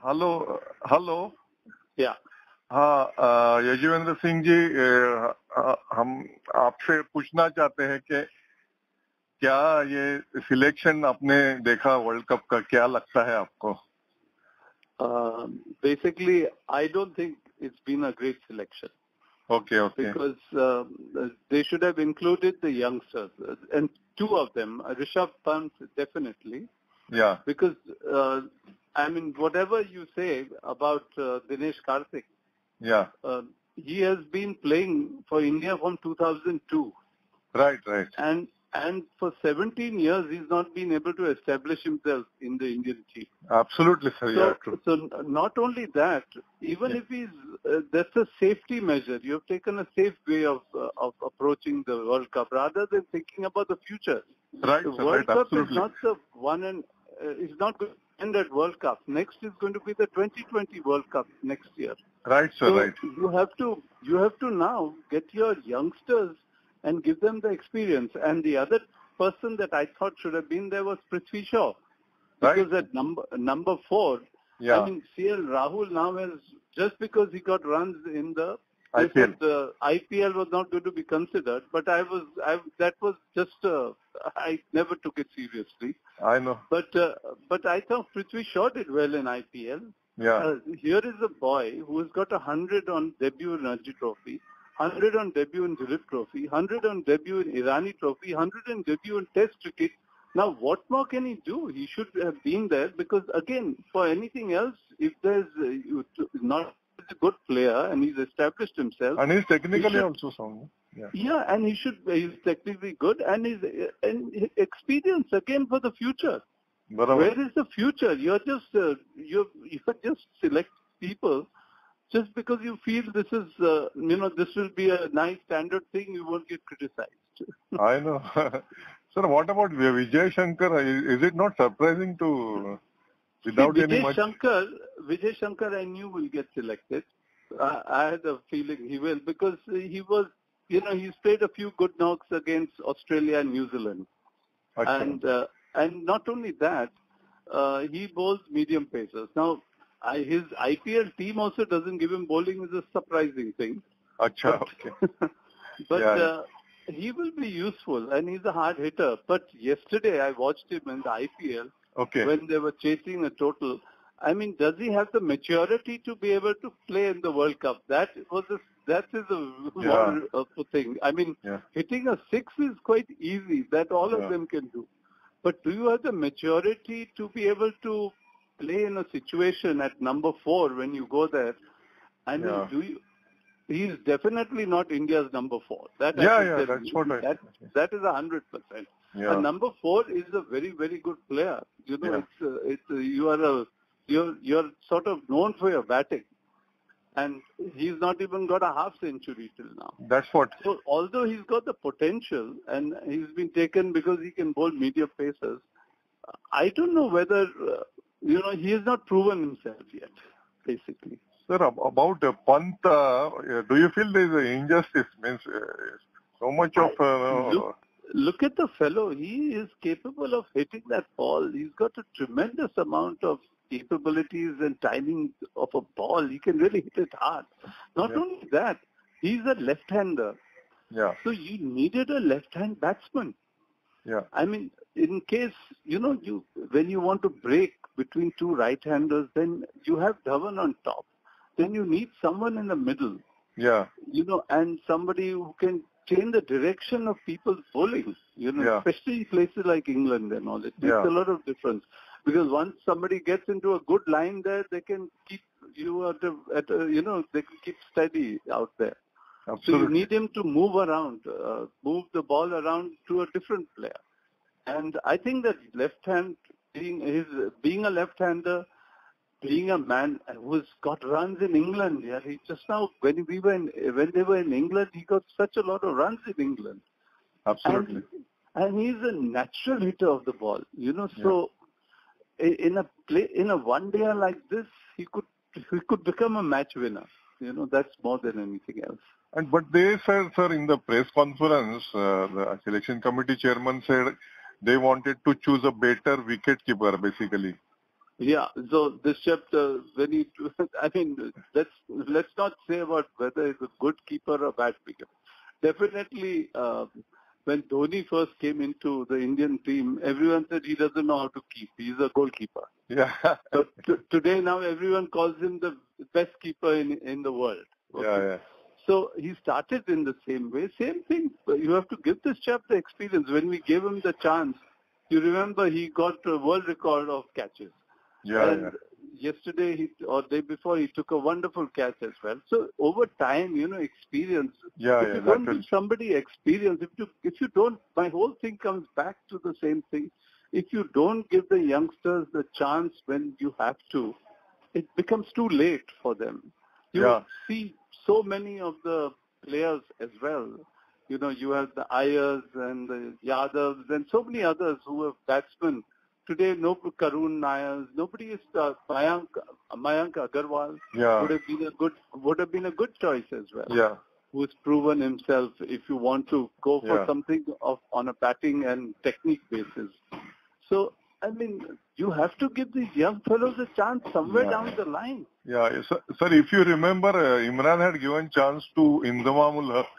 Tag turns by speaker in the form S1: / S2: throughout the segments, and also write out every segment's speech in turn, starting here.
S1: Hello hello
S2: या
S1: हाँ यजुवेंद्र सिंह जी हम आपसे पूछना चाहते हैं कि क्या ये सिलेक्शन आपने देखा वर्ल्ड कप का, क्या लगता है आपको?
S2: basically I don't think it's been a great selection.
S1: Okay.
S2: Because they should have included the youngsters and two of them, Rishabh Pant definitely.
S1: Yeah.
S2: Because I mean, whatever you say about Dinesh Karthik,
S1: Yeah.
S2: He has been playing for India from 2002.
S1: Right.
S2: And for 17 years, he's not been able to establish himself in the Indian team.
S1: Absolutely, sir.
S2: So,
S1: Yeah, true.
S2: So not only that, even if he's, that's a safety measure. You have taken a safe way of approaching the World Cup rather than thinking about the future.
S1: Right,
S2: The
S1: sir,
S2: World
S1: right,
S2: Cup
S1: absolutely.
S2: is not the one and it's not going to end at World Cup. Next is going to be the 2020 World Cup next year.
S1: Right, sir,
S2: So
S1: right.
S2: you have to now get your youngsters and give them the experience. And the other person that I thought should have been there was Prithvi Shaw. Because
S1: Right.
S2: at number 4,
S1: Yeah.
S2: I mean, CL Rahul now has, just because he got runs in the
S1: IPL.
S2: The IPL was not going to be considered, but that was just, I never took it seriously.
S1: I know.
S2: But I thought Prithvi Shaw did well in IPL.
S1: Yeah.
S2: Here is a boy who has got 100 on debut in Ranji Trophy, 100 on debut in Dilip Trophy, 100 on debut in Irani Trophy, 100 on debut in Test cricket. Now, what more can he do? He should have been there because, again, for anything else, if there's not a good player and he's established himself.
S1: And he's technically also sound. Yeah.
S2: Yeah, and he's technically good and his experience again for the future.
S1: Barabar.
S2: Where is the future? You're just you just select people just because you feel this is this will be a nice standard thing. You won't get criticized.
S1: I know. Sir, what about Vijay Shankar? Is it not surprising to without any much?
S2: Vijay Shankar, I knew will get selected. I had a feeling he will because he was, he's played a few good knocks against Australia and New Zealand.
S1: Achha.
S2: And not only that, he bowls medium pacers. Now, his IPL team also doesn't give him bowling, is a surprising thing.
S1: Achha, okay.
S2: But he will be useful, and he's a hard hitter. But yesterday, I watched him in the IPL when they were chasing a total. I mean, does he have the maturity to be able to play in the World Cup? That is a thing. I mean, hitting a 6 is quite easy. That all of them can do. But do you have the maturity to be able to play in a situation at number 4 when you go there? I mean, do you? He is definitely not India's number 4. That
S1: that's what
S2: that is 100%.
S1: Yeah.
S2: And number 4 is a very, very good player. You're sort of known for your batting, and he's not even got a half century till now.
S1: That's what.
S2: So although he's got the potential and he's been taken because he can bowl medium pacers, I don't know whether he has not proven himself yet. Basically.
S1: Sir, about Pant, do you feel there is an injustice? Means so much of.
S2: Look at the fellow. He is capable of hitting that ball. He's got a tremendous amount of capabilities and timing of a ball. He can really hit it hard. Not only that, he's a left-hander.
S1: Yeah.
S2: So you needed a left-hand batsman.
S1: Yeah.
S2: I mean, in case, when you want to break between two right-handers, then you have Dhawan on top. Then you need someone in the middle.
S1: Yeah.
S2: And somebody who can change the direction of people's bowling, especially in places like England and all. It makes a lot of difference. Because once somebody gets into a good line there, they can keep you they can keep steady out there.
S1: Absolutely.
S2: So you need him to move around, move the ball around to a different player. And I think that left hand, being a left-hander, being a man who's got runs in England, he just now, when they were in England, he got such a lot of runs in England.
S1: Absolutely.
S2: And he's a natural hitter of the ball, so in a one day like this, he could become a match winner. That's more than anything else.
S1: But they said, sir, in the press conference, the selection committee chairman said they wanted to choose a better wicket keeper, basically.
S2: Yeah. So this chapter, when he, I mean, let's not say about whether he's a good keeper or bad keeper. Definitely, when Dhoni first came into the Indian team, everyone said he doesn't know how to keep. He's a goalkeeper.
S1: Yeah.
S2: So today now everyone calls him the best keeper in the world. Okay?
S1: Yeah, yeah.
S2: So he started in the same way. Same thing. You have to give this chap the experience. When we gave him the chance, you remember he got a world record of catches.
S1: Yeah,
S2: And yesterday or day before, he took a wonderful catch as well. So over time, experience.
S1: Yeah,
S2: if
S1: yeah,
S2: you
S1: that
S2: don't
S1: will-
S2: give somebody experience, if you don't, my whole thing comes back to the same thing. If you don't give the youngsters the chance when you have to, it becomes too late for them. You
S1: Yeah.
S2: see so many of the players as well. You have the Ayers and the Yadavs and so many others who are batsmen. Today, no Karun Nayars, nobody is Mayank Agarwal
S1: Yeah.
S2: would have been a good choice as well.
S1: Yeah.
S2: Who's proven himself if you want to go for
S1: Yeah.
S2: something on a batting and technique basis. So, I mean, you have to give these young fellows a chance somewhere down the line.
S1: Yeah. Sir, if you remember, Imran had given chance to Indamamul Haq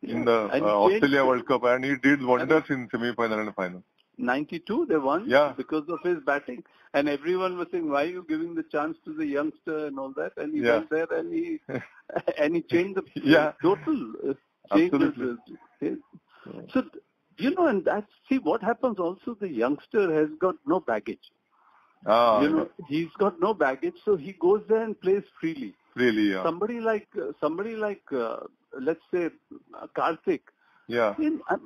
S1: in the Australia World Cup, and he did wonders in semi-final and final.
S2: 92 they won because of his batting, and everyone was saying, why are you giving the chance to the youngster and all that, and he went there and he and he changed the total
S1: Absolutely.
S2: So and that's, see what happens also, the youngster has got no baggage. He's got no baggage, so he goes there and plays freely. Somebody like let's say Karthik.
S1: Yeah.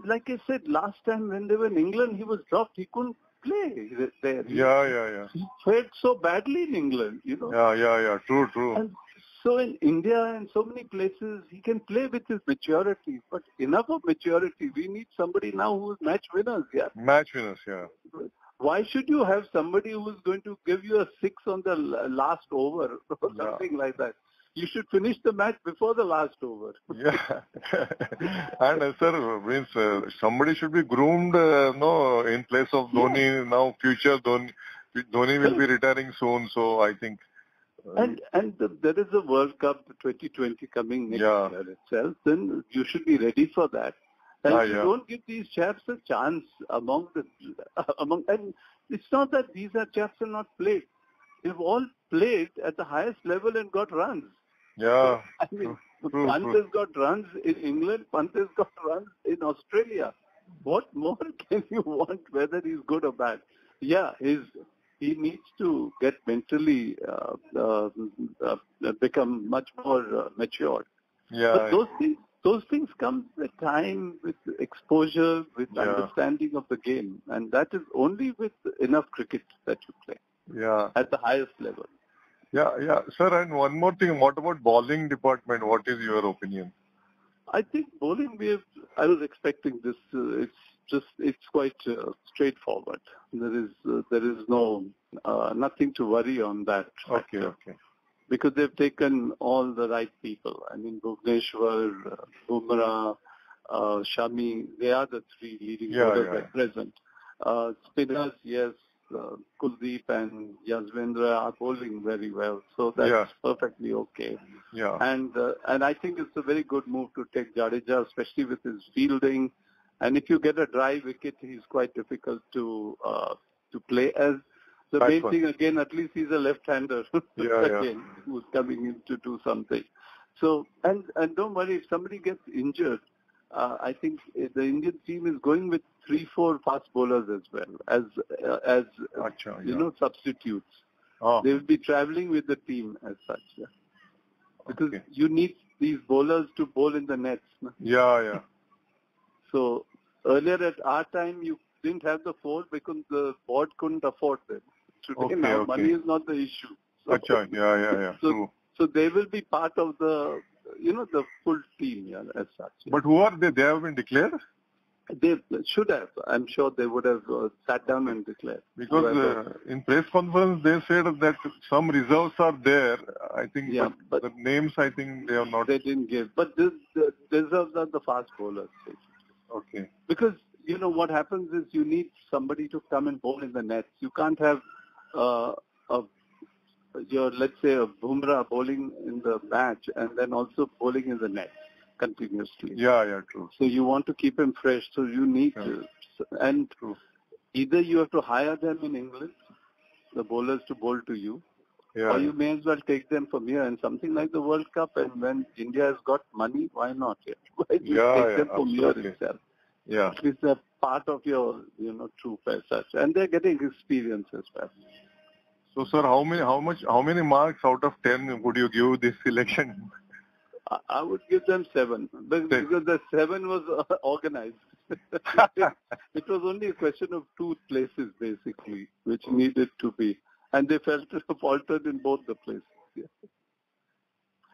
S2: Like I said, last time when they were in England, he was dropped. He couldn't play there.
S1: Yeah.
S2: He fared so badly in England,
S1: Yeah. True.
S2: And so in India and so many places, he can play with his maturity. But enough of maturity. We need somebody now who is match winners. Yeah.
S1: Match winners. Yeah.
S2: Why should you have somebody who is going to give you a 6 on the last over or something like that? You should finish the match before the last over.
S1: Yeah. And sir, means somebody should be groomed, in place of Dhoni. Now future Dhoni will be retiring soon, so I think.
S2: And there is a World Cup 2020 coming next year itself. Then you should be ready for that. And you don't give these chaps a chance among. And it's not that these chaps are not played. They've all played at the highest level and got runs.
S1: Yeah.
S2: I mean, Pant has got runs in England, Pant has got runs in Australia. What more can you want, whether he's good or bad? Yeah, he needs to get mentally become much more matured.
S1: Yeah.
S2: But those things come with time, with exposure, with understanding of the game, and that is only with enough cricket that you play.
S1: Yeah.
S2: At the highest level.
S1: Yeah. Sir, and one more thing. What about bowling department? What is your opinion?
S2: I think bowling, I was expecting this. It's quite straightforward. There is no nothing to worry on that.
S1: Okay.
S2: Because they've taken all the right people. I mean, Bhuvneshwar, Bumrah, Shami, they are the 3 leading bowlers at present. Spinners, yes. Kuldeep and Yasvendra are bowling very well, so that's perfectly okay.
S1: Yeah.
S2: And I think it's a very good move to take Jadeja, especially with his fielding. And if you get a dry wicket, he's quite difficult to play as. The main thing again, at least he's a left-hander again, who's coming in to do something. So and don't worry, if somebody gets injured. I think the Indian team is going with 3-4 fast bowlers as well as substitutes. They will be traveling with the team as such. Yeah. Because you need these bowlers to bowl in the nets.
S1: Yeah.
S2: So earlier at our time, you didn't have the 4 because the board couldn't afford them. Today now, money is not the issue. So,
S1: yeah.
S2: So they will be part of the the full team as such.
S1: But who are they? They have been declared?
S2: They should have. I'm sure they would have sat down and declared.
S1: Because in press conference they said that some reserves are there. I think, but the names I think they have not.
S2: They didn't give. But the reserves are the fast bowlers. Basically.
S1: Okay.
S2: Because what happens is you need somebody to come and bowl in the nets. You can't have let's say a Bumrah bowling in the match and then also bowling in the net continuously.
S1: Yeah, true.
S2: So you want to keep him fresh. So you need and
S1: true.
S2: Either you have to hire them in England, the bowlers to bowl to you, or you may as well take them from here and something like the World Cup. And when India has got money, why not? Why do you take them from here itself?
S1: Yeah.
S2: It's a part of your, troop as such, and they're getting experience as well.
S1: So, sir, how many marks out of 10 would you give this selection?
S2: I would give them 7 because the 7 was organized. It was only a question of 2 places basically, which needed to be, and they felt faltered in both the places. Yeah.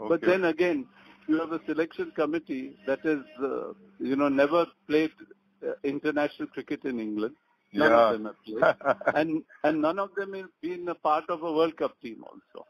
S2: Okay. But then again, you have a selection committee that has, never played international cricket in England. None of them have played. And none of them have been a part of a World Cup team also.